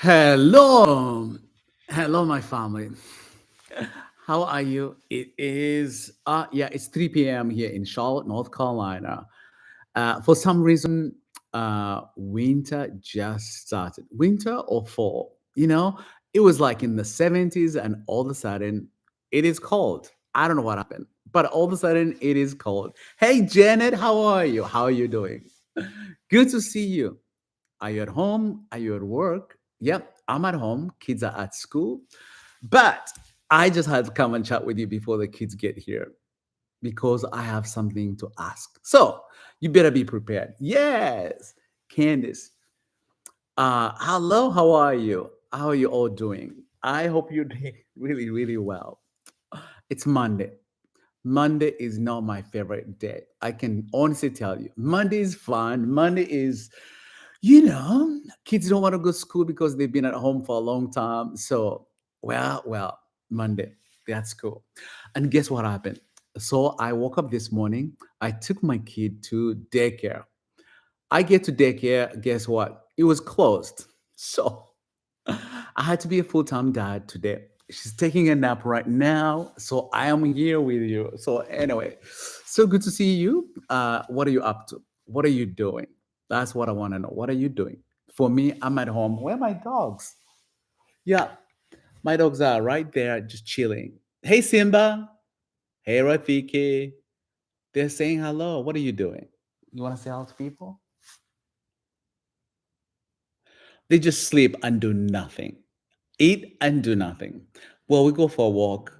Hello, hello, my family. How are you? It's 3 p.m. here in Charlotte, North Carolina. For some reason, winter just started. Winter or fall? It was like in the 70s, and all of a sudden, it is cold. I don't know what happened, but all of a sudden, it is cold. Hey, Janet, how are you? How are you doing? Good to see you. Are you at home? Are you at work? Yep, I'm at home. Kids are at school. But I just had to come and chat with you before the kids get here because I have something to ask. So you better be prepared. Yes, Candice. Hello, how are you? How are you all doing? I hope you're doing really, really well. It's Monday. Monday is not my favorite day. I can honestly tell you. Monday is fun. Monday is kids don't want to go to school because they've been at home for a long time. So, well, Monday, that's cool. And guess what happened? So I woke up this morning. I took my kid to daycare. I get to daycare. Guess what? It was closed. So I had to be a full time dad today. She's taking a nap right now. So I am here with you. So, anyway, so good to see you. What are you up to? What are you doing? That's what I want to know. What are you doing? For me, I'm at home. Where are my dogs? Yeah, my dogs are right there just chilling. Hey, Simba. Hey, Rafiki. They're saying hello. What are you doing? You want to say hello to people? They just sleep and do nothing. Eat and do nothing. Well, we go for a walk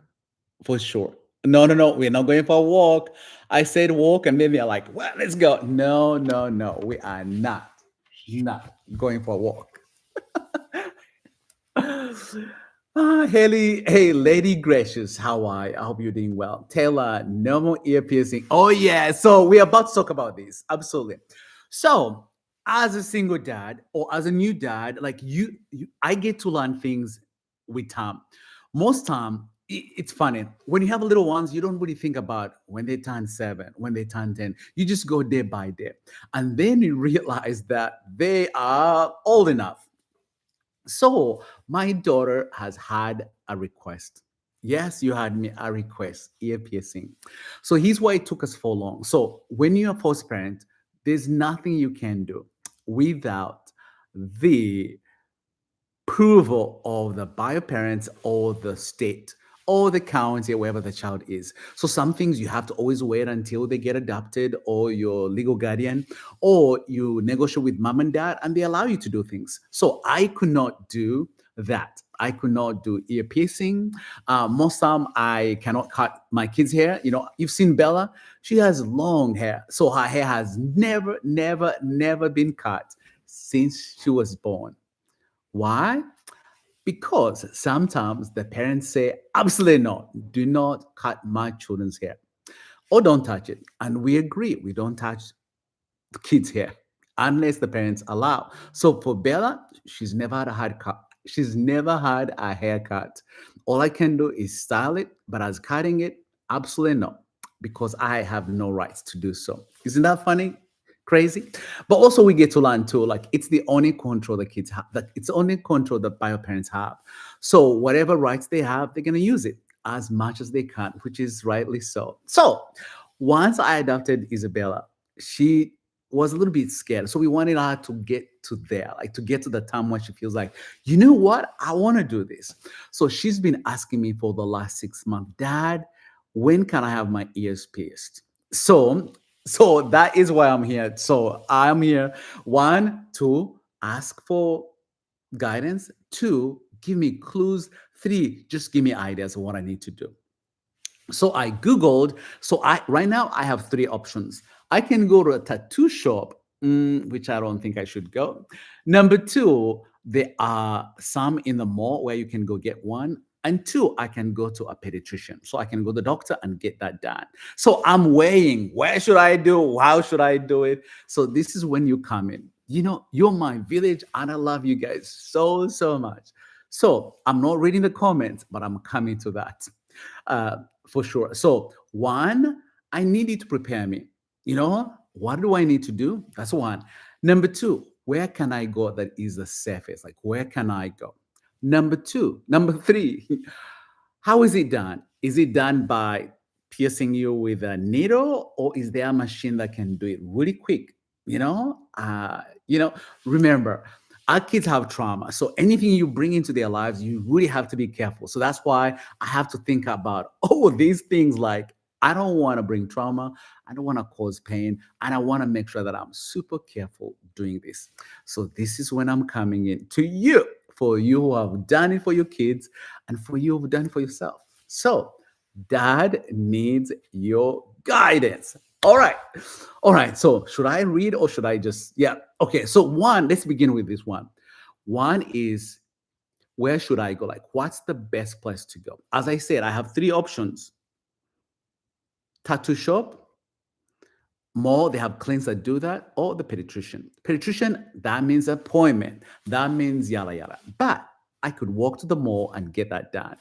for sure. No, no, no. We're not going for a walk. I said walk, and then they're like, well, let's go. No, no, no. We are not going for a walk. Haley, hey, Lady Gracious, how are you? I hope you're doing well. Taylor, no more ear piercing. Oh, yeah. So we're about to talk about this. Absolutely. So, as a single dad or as a new dad, like I get to learn things with time. Most time, it's funny. When you have little ones, you don't really think about when they turn 7, when they turn 10. You just go day by day. And then you realize that they are old enough. So my daughter has had a request. Yes, you had me a request, ear piercing. So here's why it took us so long. So when you're a first parent, there's nothing you can do without the approval of the bio parents or the state or the county, wherever the child is. So some things you have to always wait until they get adopted or your legal guardian, or you negotiate with mom and dad and they allow you to do things. So I could not do that. I could not do ear piercing. Most time I cannot cut my kids' hair. You've seen Bella. She has long hair. So her hair has never, never, never been cut since she was born. Why? Because sometimes the parents say, absolutely not, do not cut my children's hair or don't touch it. And we agree, we don't touch the kids' hair unless the parents allow. So for Bella, she's never had a haircut. She's never had a haircut. All I can do is style it, but as cutting it, absolutely no, because I have no rights to do so. Isn't that funny? Crazy. But also we get to learn too, like it's the only control the kids have, that it's only control that bio parents have. So whatever rights they have, they're gonna use it as much as they can, which is rightly so. So once I adopted Isabella, she was a little bit scared. So we wanted her to get to there, like to get to the time when she feels like, you know what, I want to do this. So she's been asking me for the last 6 months, Dad, when can I have my ears pierced? So that is why I'm here. So I'm here, one, to ask for guidance, two, give me clues, three, just give me ideas of what I need to do. So I Googled. So I right now I have three options. I can go to a tattoo shop, which I don't think I should go. Number two, there are some in the mall where you can go get one. And two, I can go to a pediatrician. So I can go to the doctor and get that done. So I'm weighing, where should I do? How should I do it? So this is when you come in. You're my village and I love you guys so, so much. So I'm not reading the comments, but I'm coming to that. Uh, for sure. So, one, I need you to prepare me. What do I need to do? That's one. Number two, where can I go that is the safest? Like, where can I go? Number three, how is it done? Is it done by piercing you with a needle, or is there a machine that can do it really quick? You know, you know. Remember, our kids have trauma, so anything you bring into their lives, you really have to be careful. So that's why I have to think about these things. Like, I don't want to bring trauma. I don't want to cause pain, and I want to make sure that I'm super careful doing this. So this is when I'm coming in to you, for you who have done it for your kids and for you who've done it for yourself. So dad needs your guidance. All right. All right. So should I read or should I just, yeah. Okay. So one, let's begin with this one. One is, where should I go? Like, what's the best place to go? As I said, I have three options: tattoo shop, more, they have clinics that do that, or the pediatrician. Pediatrician, that means appointment. That means yada yada. But I could walk to the mall and get that done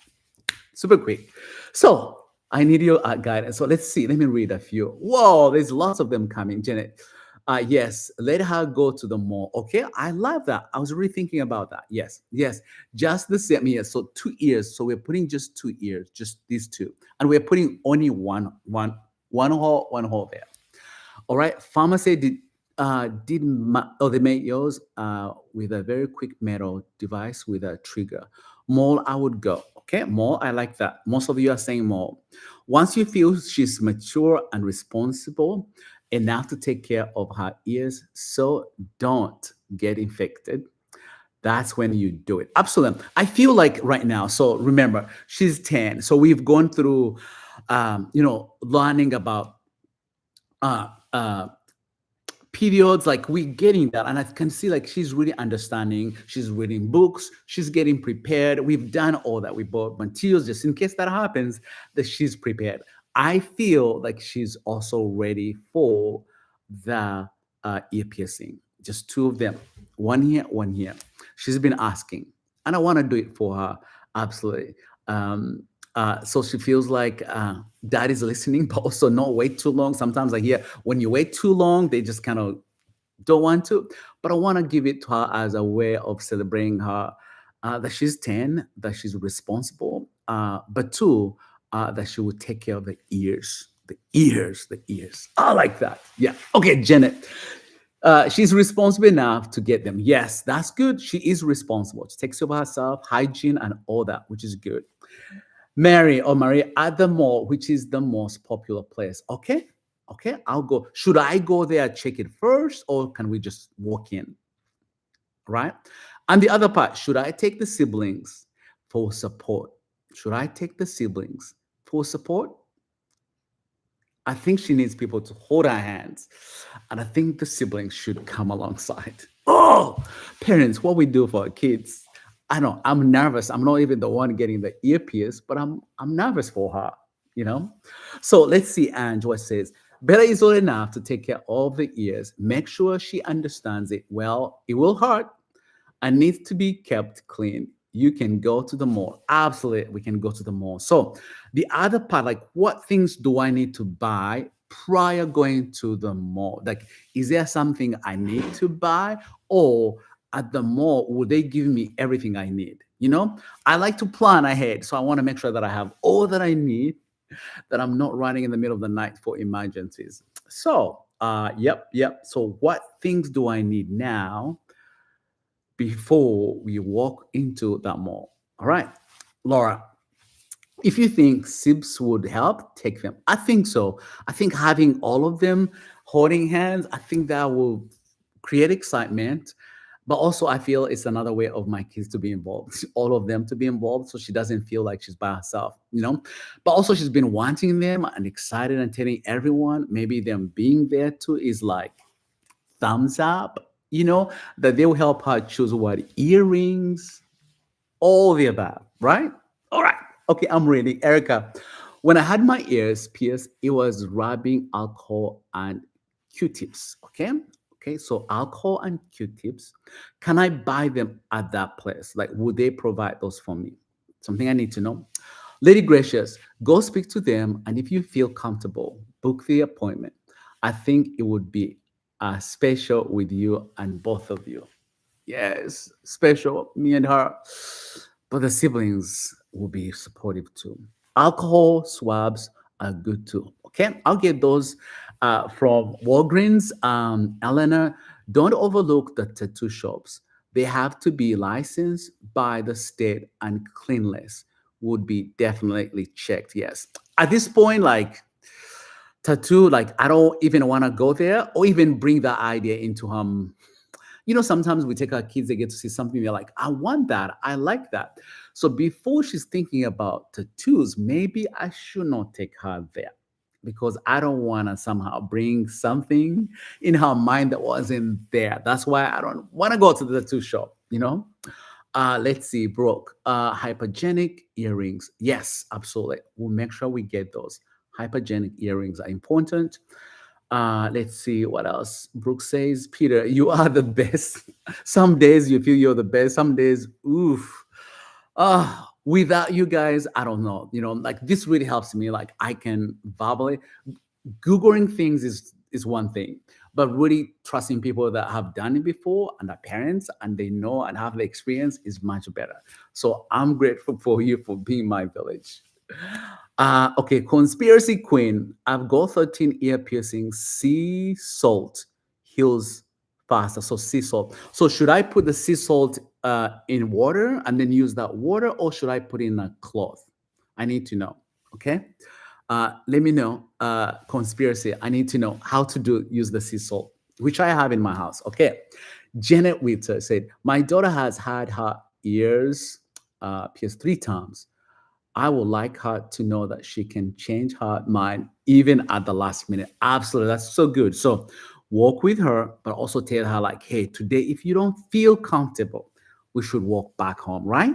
super quick. So I need your guidance. So let's see. Let me read a few. Whoa, there's lots of them coming, Janet. Yes, let her go to the mall. Okay, I love that. I was really thinking about that. Yes, yes, just the same year. So 2 years. So we're putting just 2 years, just these two, and we're putting only one hole there. All right, pharmacy they made yours with a very quick metal device with a trigger. Mall, I would go. Okay, mall, I like that. Most of you are saying mall. Once you feel she's mature and responsible enough to take care of her ears, so don't get infected. That's when you do it. Absolutely. I feel like right now, so remember, she's 10. So we've gone through, learning about uh, uh, periods, like we getting that, and I can see like she's really understanding, she's reading books, she's getting prepared. We've done all that. We bought materials just in case that happens, that she's prepared. I feel like she's also ready for the ear piercing, just two of them, one here, one here. She's been asking, and I want to do it for her. Absolutely. So she feels like dad is listening, but also not wait too long. Sometimes I hear when you wait too long, they just kind of don't want to. But I want to give it to her as a way of celebrating her, that she's 10, that she's responsible, but two, that she would take care of the ears. The ears, the ears. I like that. Yeah. Okay, Janet. She's responsible enough to get them. Yes, that's good. She is responsible. She takes care of herself, hygiene, and all that, which is good. Mary or Maria at the mall, which is the most popular place. Okay. Okay. I'll go. Should I go there, check it first, or can we just walk in? Right. And the other part, should I take the siblings for support? Should I take the siblings for support? I think she needs people to hold her hands. And I think the siblings should come alongside. Oh, parents, what we do for our kids. I know I'm nervous. I'm not even the one getting the earpiece, but I'm nervous for her, you know? So let's see, Ange, what says. Bella is old enough to take care of the ears. Make sure she understands it. Well, it will hurt and needs to be kept clean. You can go to the mall. Absolutely, we can go to the mall. So the other part, like, what things do I need to buy prior going to the mall? Like, is there something I need to buy, or at the mall will they give me everything I need? You know, I like to plan ahead, so I want to make sure that I have all that I need, that I'm not running in the middle of the night for emergencies. So, yep. So, what things do I need now before we walk into that mall? All right, Laura, if you think SIBs would help, take them. I think so. I think having all of them holding hands, I think that will create excitement. But also, I feel it's another way of my kids to be involved, all of them to be involved, so she doesn't feel like she's by herself, you know? But also, she's been wanting them and excited and telling everyone. Maybe them being there too is like thumbs up, that they will help her choose what earrings, all the above, right? All right. Okay, I'm ready. Erica, when I had my ears pierced, it was rubbing alcohol and Q-tips. Okay. Okay. So alcohol and Q-tips. Can I buy them at that place? Like, would they provide those for me? Something I need to know. Lady Gracious, go speak to them. And if you feel comfortable, book the appointment. I think it would be special with you and both of you. Yes, special, me and her. But the siblings will be supportive too. Alcohol swabs are good too. Okay, I'll get those from Walgreens. Eleanor, don't overlook the tattoo shops. They have to be licensed by the state and cleanliness would be definitely checked. Yes. At this point, like tattoo, like I don't even want to go there or even bring that idea into sometimes we take our kids, they get to see something, they're like, I want that. I like that. So before she's thinking about tattoos, maybe I should not take her there because I don't want to somehow bring something in her mind that wasn't there. That's why I don't want to go to the tattoo shop. Let's see, Brooke. Hypergenic earrings. Yes, absolutely. We'll make sure we get those. Hypergenic earrings are important. Let's see what else. Brooke says, Peter, you are the best. Some days you feel you're the best. Some days, oof. Without you guys, I don't know. Like this really helps me. Like I can verbally Googling things is one thing, but really trusting people that have done it before and are parents and they know and have the experience is much better. So I'm grateful for you for being my village. Okay, conspiracy queen. I've got 13 ear piercings. Sea salt heals faster. So sea salt. So should I put the sea salt in water and then use that water, or should I put in a cloth? I need to know. Okay. Let me know. Conspiracy. I need to know how to use the sea salt, which I have in my house. Okay. Janet Witter said, my daughter has had her ears pierced 3 times. I would like her to know that she can change her mind even at the last minute. Absolutely. That's so good. So walk with her, but also tell her, like, hey, today, if you don't feel comfortable, we should walk back home, right?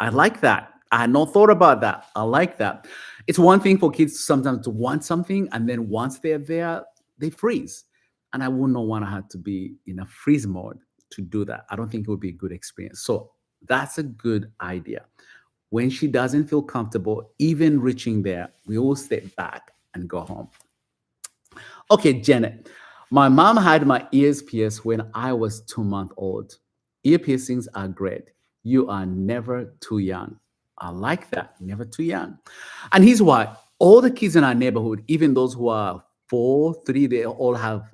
I like that. I had no thought about that. I like that. It's one thing for kids sometimes to want something, and then once they're there, they freeze. And I would not want to have to be in a freeze mode to do that. I don't think it would be a good experience. So that's a good idea. When she doesn't feel comfortable, even reaching there, we all step back and go home. Okay, Janet. My mom had my ears pierced when I was 2 months old. Ear piercings are great. You are never too young. I like that. Never too young. And here's why all the kids in our neighborhood, even those who are 4, 3, they all have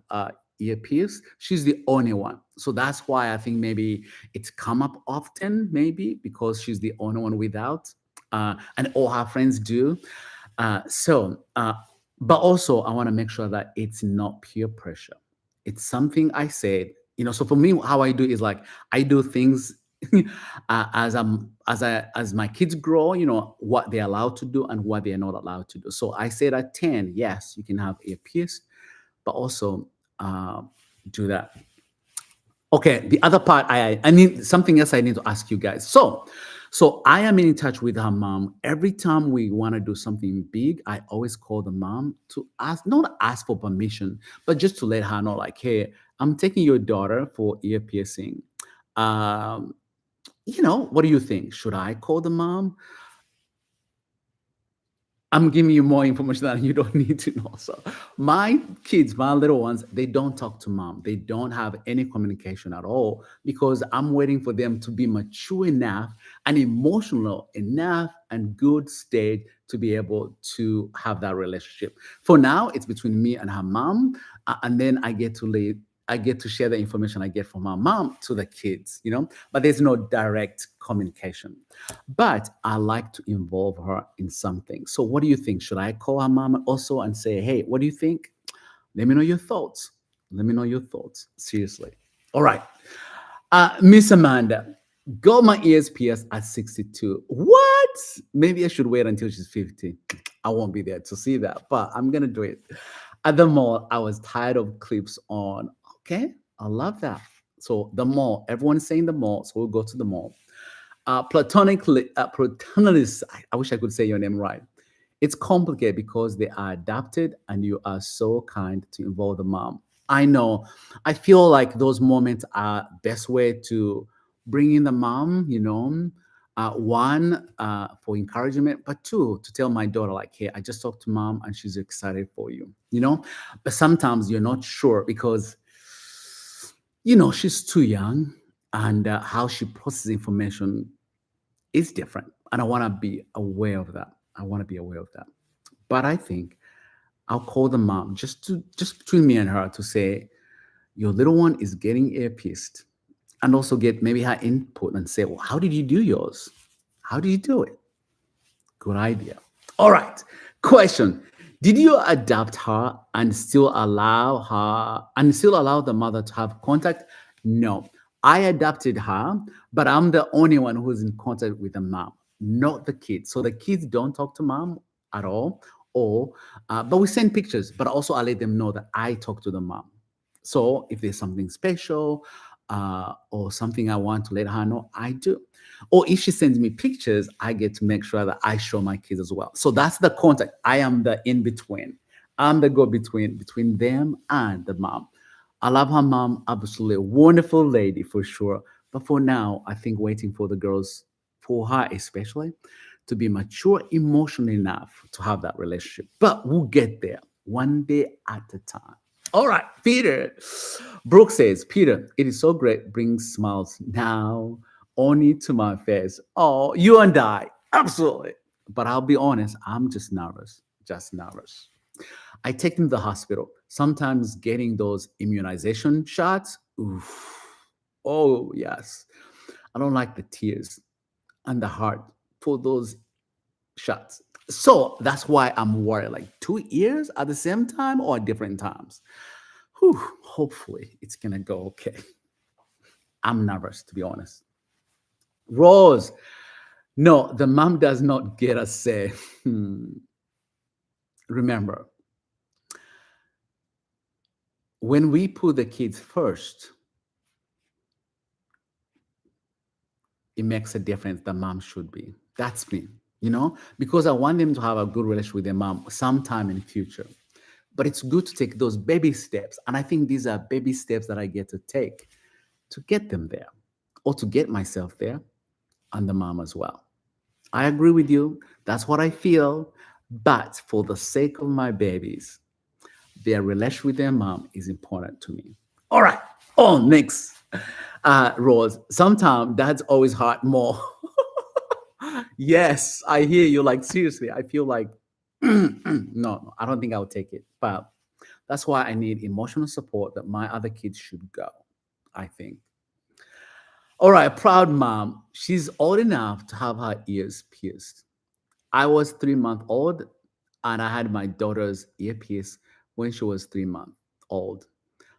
ear pierced. She's the only one. So that's why I think maybe it's come up often, maybe because she's the only one without, and all her friends do. But also I want to make sure that it's not peer pressure. It's something I said. So for me, how I do is like I do things as my kids grow, what they're allowed to do and what they're not allowed to do. So I said at 10, yes, you can have ear pierced, but also do that. Okay, the other part I need something else I need to ask you guys. So I am in touch with her mom. Every time we want to do something big, I always call the mom to ask, not ask for permission, but just to let her know, like, hey, I'm taking your daughter for ear piercing. Um, what do you think? Should I call the mom? I'm giving you more information that you don't need to know. So my kids, my little ones, they don't talk to mom. They don't have any communication at all because I'm waiting for them to be mature enough and emotional enough and good state to be able to have that relationship. For now, it's between me and her mom, and then I get to share the information I get from my mom to the kids. But there's no direct communication. But I like to involve her in something. So what do you think? Should I call her mom also and say, hey, what do you think? Let me know your thoughts. Let me know your thoughts. Seriously. All right. Miss Amanda, got my ears pierced at 62. What? Maybe I should wait until she's 50. I won't be there to see that, but I'm going to do it. At the mall, I was tired of clips on. Okay. I love that. So the mall, everyone's saying the mall. So we'll go to the mall. Platonically, I wish I could say your name right. It's complicated because they are adopted and you are so kind to involve the mom. I know. I feel like those moments are best way to bring in the mom. One, for encouragement, but two, to tell my daughter, like, hey, I just talked to mom and she's excited for you. But sometimes you're not sure because She's too young, and how she processes information is different. And I want to be aware of that. I want to be aware of that. But I think I'll call the mom just between me and her to say, your little one is getting ear-pierced, and also get maybe her input and say, well, how did you do yours? How did you do it? Good idea. All right. Question. Did you adopt her and still allow the mother to have contact? No. I adopted her, but I'm the only one who's in contact with the mom, not the kids. So the kids don't talk to mom at all. Or but we send pictures, but also I let them know that I talk to the mom. So if there's something special or something I want to let her know, I do. Or if she sends me pictures, I get to make sure that I show my kids as well. So that's the contact. I am the in between. I'm the go between them and the mom. I love her mom, absolutely wonderful lady for sure. But for now, I think waiting for the girls, for her especially, to be mature emotionally enough to have that relationship. But we'll get there one day at a time. All right, Peter. Brooke says, Peter, it is so great, brings smiles now only to my face. Oh, you and I, absolutely. But I'll be honest, I'm just nervous, just nervous. I take them to the hospital, sometimes getting those immunization shots. Oof. Oh, yes. I don't like the tears and the heart for those shots. So that's why I'm worried. Like 2 years at the same time or at different times. Whew, hopefully it's gonna go okay. I'm nervous to be honest. Rose, no, the mom does not get a say. Remember, when we put the kids first, it makes a difference. The mom should be. That's me, because I want them to have a good relationship with their mom sometime in the future. But it's good to take those baby steps. And I think these are baby steps that I get to take to get them there or to get myself there and the mom as well. I agree with you. That's what I feel. But for the sake of my babies, their relationship with their mom is important to me. All right. Oh, next. Rose, sometimes that's always hard more. Yes, I hear you. Like, seriously, I feel like, no, I don't think I'll take it. But that's why I need emotional support that my other kids should go, I think. All right, proud mom. She's old enough to have her ears pierced. I was 3 months old and I had my daughter's ear pierced when she was 3 months old.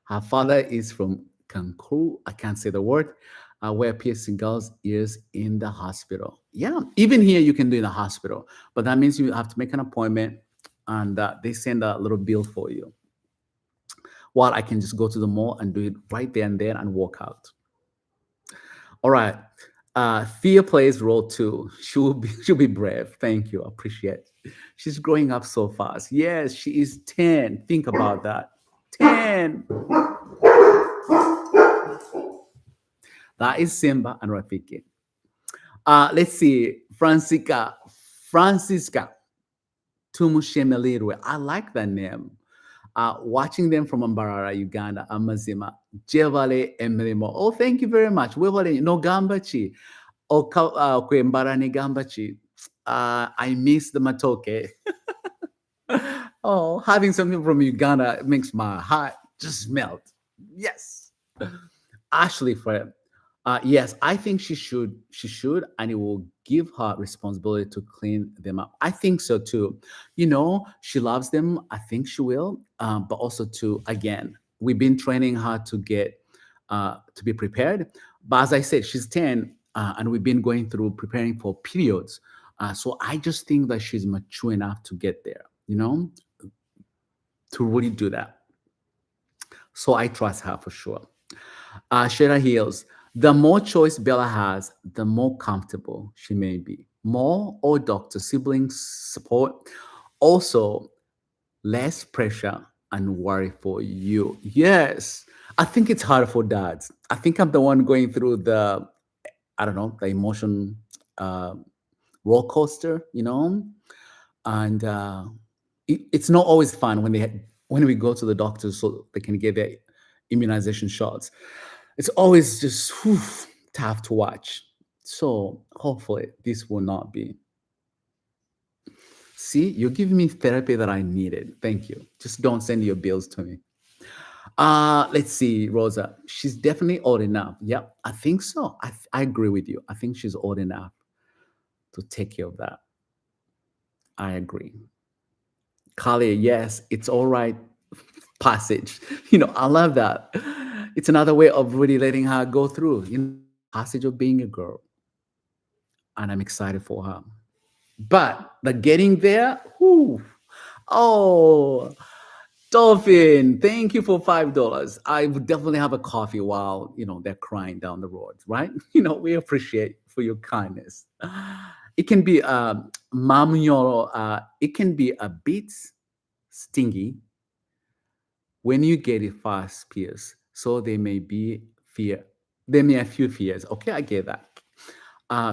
Her father is from Cancun, I can't say the word, where piercing girls' ears in the hospital. Yeah, even here you can do it in the hospital, but that means you have to make an appointment and they send a little bill for you. While I can just go to the mall and do it right there and then and walk out. All right. Thea plays role too. She'll be brave. Thank you. Appreciate. She's growing up so fast. Yes, she is 10. Think about that. 10. That is Simba and Rafiki. Let's see. Francisca Tumushemelirwe. I like that name. Watching them from Mbarara, Uganda, Amazima, Jevale Emirimo. Oh, thank you very much. Wevale no gambachi. Kwe Mbarani gambachi. I miss the matoke. Oh, having something from Uganda makes my heart just melt. Yes. Ashley friend. Yes, I think she should. She should, and it will give her responsibility to clean them up. I think so too. She loves them. I think she will. But also to again, we've been training her to get to be prepared. But as I said, she's 10, and we've been going through preparing for periods. So I just think that she's mature enough to get there. To really do that. So I trust her for sure. Shara Hills. The more choice Bella has, the more comfortable she may be. More or doctor, siblings support. Also, less pressure and worry for you. Yes, I think it's hard for dads. I think I'm the one going through I don't know, the emotion uh, roller coaster, and it's not always fun when we go to the doctors so they can get their immunization shots. It's always just tough to watch. So hopefully this will not be. See, you're giving me therapy that I needed. Thank you. Just don't send your bills to me. Let's see, Rosa. She's definitely old enough. Yep, I think so. I agree with you. I think she's old enough to take care of that. I agree. Kali, yes, it's all right. Passage. I love that. It's another way of really letting her go through, passage of being a girl. And I'm excited for her. But the getting there, whew, oh, Dolphin, thank you for $5. I would definitely have a coffee while they're crying down the road, right? We appreciate for your kindness. It can be mamnyoro, it can be a bit stingy when you get it fast, Pierce. So there may be fear. There may be a few fears. Okay, I get that.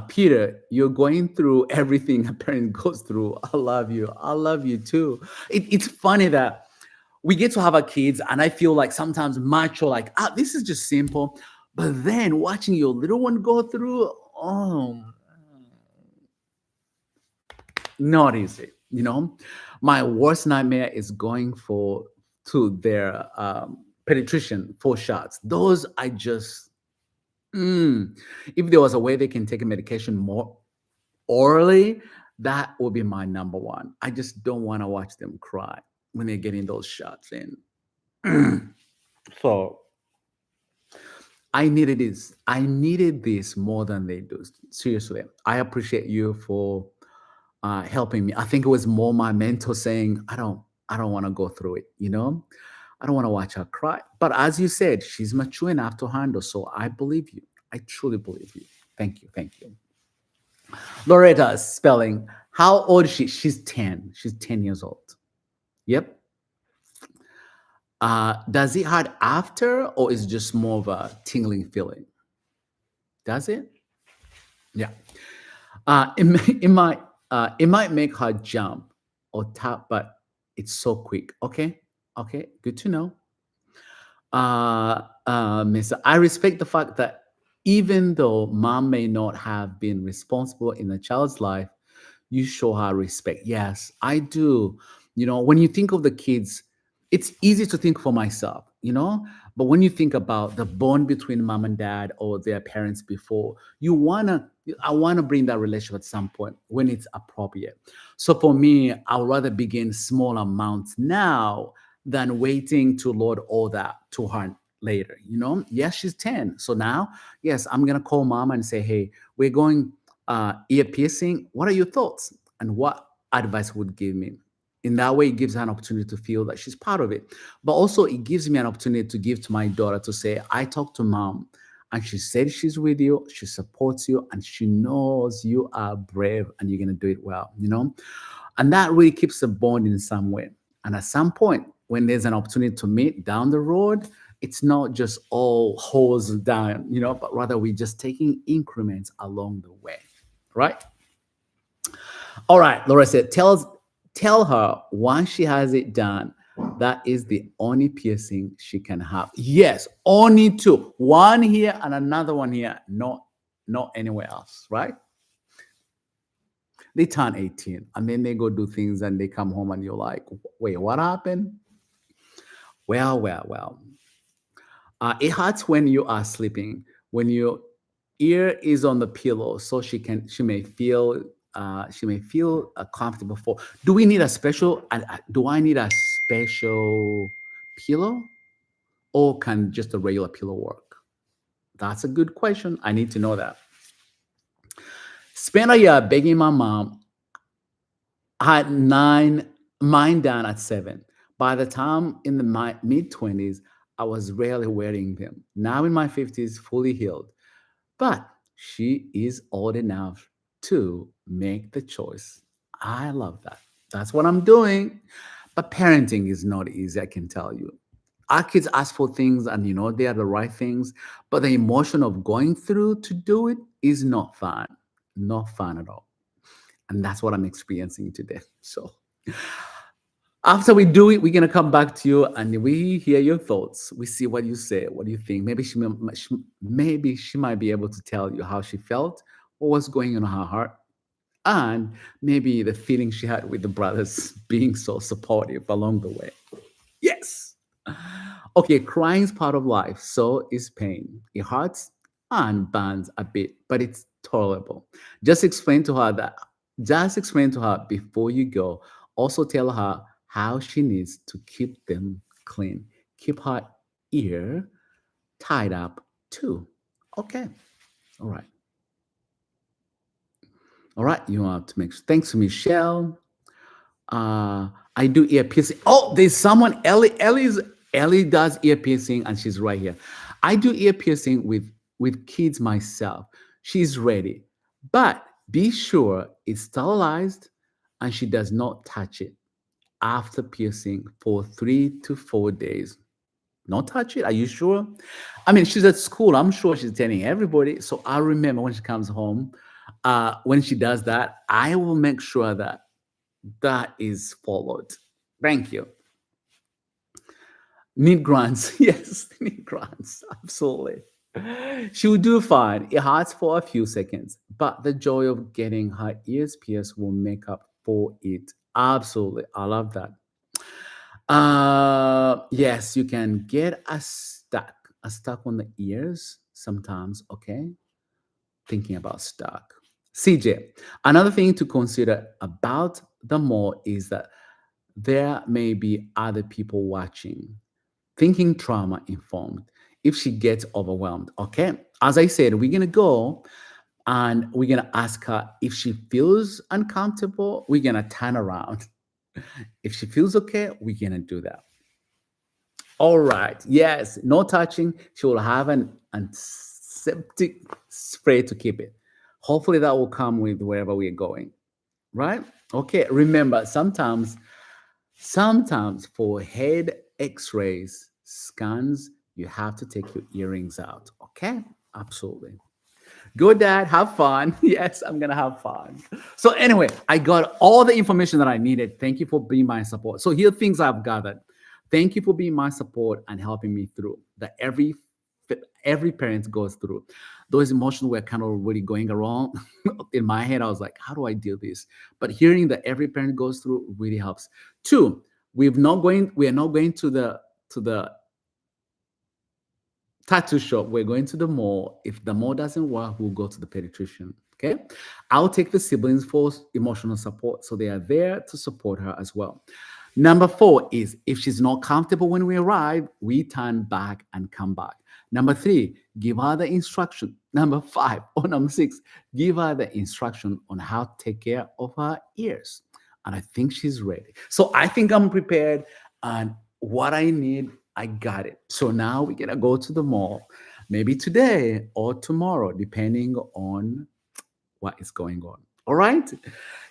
Peter, you're going through everything a parent goes through. I love you. I love you too. It's funny that we get to have our kids, and I feel like sometimes macho, like, this is just simple. But then watching your little one go through, oh, not easy. My worst nightmare is going to their pediatrician for shots. Those I just, if there was a way they can take a medication more orally, that would be my number one. I just don't want to watch them cry when they're getting those shots in. So I needed this. I needed this more than they do. Seriously, I appreciate you for helping me. I think it was more my mentor saying, I don't want to go through it. I don't want to watch her cry. But as you said, she's mature enough to handle. So I believe you. I truly believe you. Thank you. Thank you. Loretta spelling. How old is she? She's 10. She's 10 years old. Yep. Does it hurt after, or is it just more of a tingling feeling? Does it? Yeah. It might make her jump or tap, but it's so quick. Okay. Okay. Good to know. Miss, I respect the fact that even though mom may not have been responsible in the child's life, you show her respect. Yes, I do. When you think of the kids, it's easy to think for myself, but when you think about the bond between mom and dad or their parents before, I wanna bring that relationship at some point when it's appropriate. So for me, I'd rather begin small amounts now than waiting to load all that to her later. Yes, she's 10. So now, yes, I'm gonna call mom and say, hey, we're going ear piercing. What are your thoughts? And what advice would give me? In that way, it gives her an opportunity to feel that she's part of it. But also, it gives me an opportunity to give to my daughter to say, I talked to mom and she said she's with you, she supports you, and she knows you are brave and you're going to do it well. And that really keeps the bond in some way. And at some point, when there's an opportunity to meet down the road, it's not just all holes down, but rather we're just taking increments along the way. Right? All right, Laura said, tell her once she has it done, that is the only piercing she can have. Yes, only two. One here and another one here, not anywhere else, right? They turn 18 and then they go do things and they come home and you're like, wait, what happened? Well. It hurts when you are sleeping, when your ear is on the pillow, so she may feel comfortable. Do we need a special? Do I need a special pillow, or can just a regular pillow work? That's a good question. I need to know that. Spent a year begging my mom. I had mine done at 7. By the time in the mid-20s, I was rarely wearing them. Now in my 50s, fully healed. But she is old enough to make the choice. I love that. That's what I'm doing. But parenting is not easy, I can tell you. Our kids ask for things and they are the right things, but the emotion of going through to do it is not fun. Not fun at all. And that's what I'm experiencing today. So After we do it, we're gonna come back to you and we hear your thoughts. We see what you say. What do you think? Maybe she might be able to tell you how she felt, what was going on in her heart, and maybe the feeling she had with the brothers being so supportive along the way. Yes. Okay, crying is part of life. So is pain. It hurts and burns a bit, but it's tolerable. Just explain to her that. Just explain to her before you go. Also tell her how she needs to keep them clean. Keep her ear tied up too. Okay. All right. All right. You want to make sure. Thanks, Michelle. I do ear piercing. Oh, there's someone. Ellie does ear piercing, and she's right here. I do ear piercing with kids myself. She's ready, but be sure it's sterilized, and she does not touch it after piercing for 3 to 4 days. Not touch it. Are you sure? I mean, she's at school. I'm sure she's telling everybody. So I remember when she comes home, when she does that, I will make sure that that is followed. Thank you. Need grants. Yes, need grants. Absolutely. She will do fine. It hurts for a few seconds, but the joy of getting her ears pierced will make up for it. Absolutely. I love that. Yes, you can get a stuck on the ears sometimes. Okay. Thinking about stuck. CJ, another thing to consider about the mall is that there may be other people watching. Thinking trauma informed. If she gets overwhelmed, okay? As I said, we're gonna go and we're gonna ask her if she feels uncomfortable, we're gonna turn around. If she feels okay, we're gonna do that. All right. Yes, no touching. She will have an antiseptic spray to keep it. Hopefully, that will come with wherever we're going. Right? Okay. Remember, sometimes for head X-rays, scans, you have to take your earrings out. Okay? Absolutely. Go, Dad. Have fun. Yes, I'm gonna have fun. So anyway, I got all the information that I needed. Thank you for being my support. So here are things I've gathered. Thank you for being my support and helping me through that every parent goes through. Those emotions were kind of really going around in my head. I was like, how do I deal with this? But hearing that every parent goes through really helps. Two, we are not going to the tattoo shop. We're going to the mall. If the mall doesn't work, we'll go to the pediatrician. Okay. I'll take the siblings for emotional support. So they are there to support her as well. Number four is if she's not comfortable when we arrive, we turn back and come back. Number three, give her the instruction. Number five or number six, give her the instruction on how to take care of her ears. And I think she's ready. So I think I'm prepared. And what I need, I got it. So now we're gonna go to the mall, maybe today or tomorrow, depending on what is going on. All right.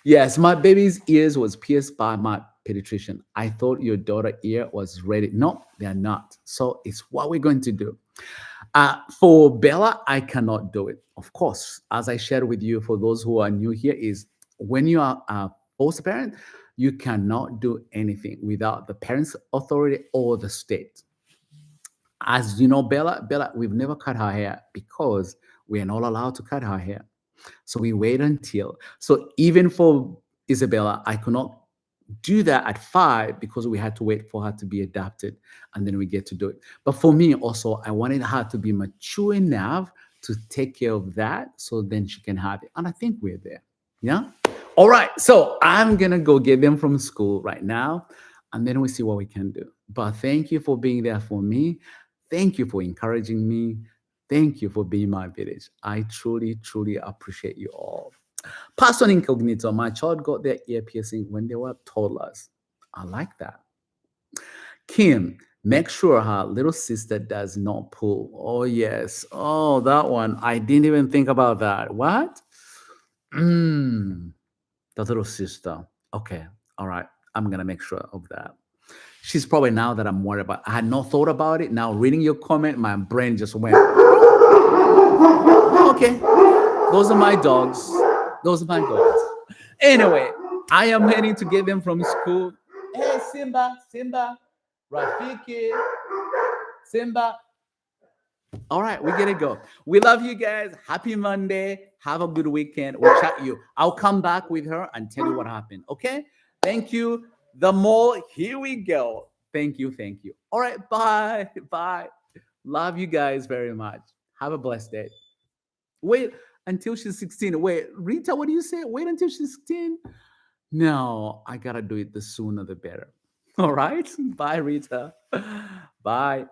Yes, my baby's ears was pierced by my pediatrician. I thought your daughter ear was ready. No, they're not. So it's what we're going to do. For Bella, I cannot do it. Of course, as I shared with you, for those who are new here, is when you are a foster parent, you cannot do anything without the parent's authority or the state. As you know, Bella, we've never cut her hair because we are not allowed to cut her hair. So we wait until. So even for Isabella, I could not do that at 5 because we had to wait for her to be adopted and then we get to do it. But for me also, I wanted her to be mature enough to take care of that so then she can have it. And I think we're there. Yeah. All right. So I'm going to go get them from school right now and then we see what we can do. But thank you for being there for me. Thank you for encouraging me. Thank you for being my village. I truly, truly appreciate you all. Person incognito, my child got their ear piercing when they were toddlers. I like that. Kim, make sure her little sister does not pull. Oh, yes. Oh, that one. I didn't even think about that. What? The little sister. Okay. All right. I'm going to make sure of that. She's probably now that I'm worried about. I had not thought about it. Now reading your comment, my brain just went. Okay, those are my dogs. Those are my dogs. Anyway, I am heading to get them from school. Hey, Simba, Simba, Rafiki, Simba. All right, we gotta go. We love you guys. Happy Monday. Have a good weekend. We'll chat you. I'll come back with her and tell you what happened. Okay? Thank you. The mole. Here we go. Thank you. Thank you. All right. Bye. Bye. Love you guys very much. Have a blessed day. Wait until she's 16. Wait, Rita, what do you say? Wait until she's 16? No, I gotta do it the sooner the better. All right. Bye, Rita. Bye.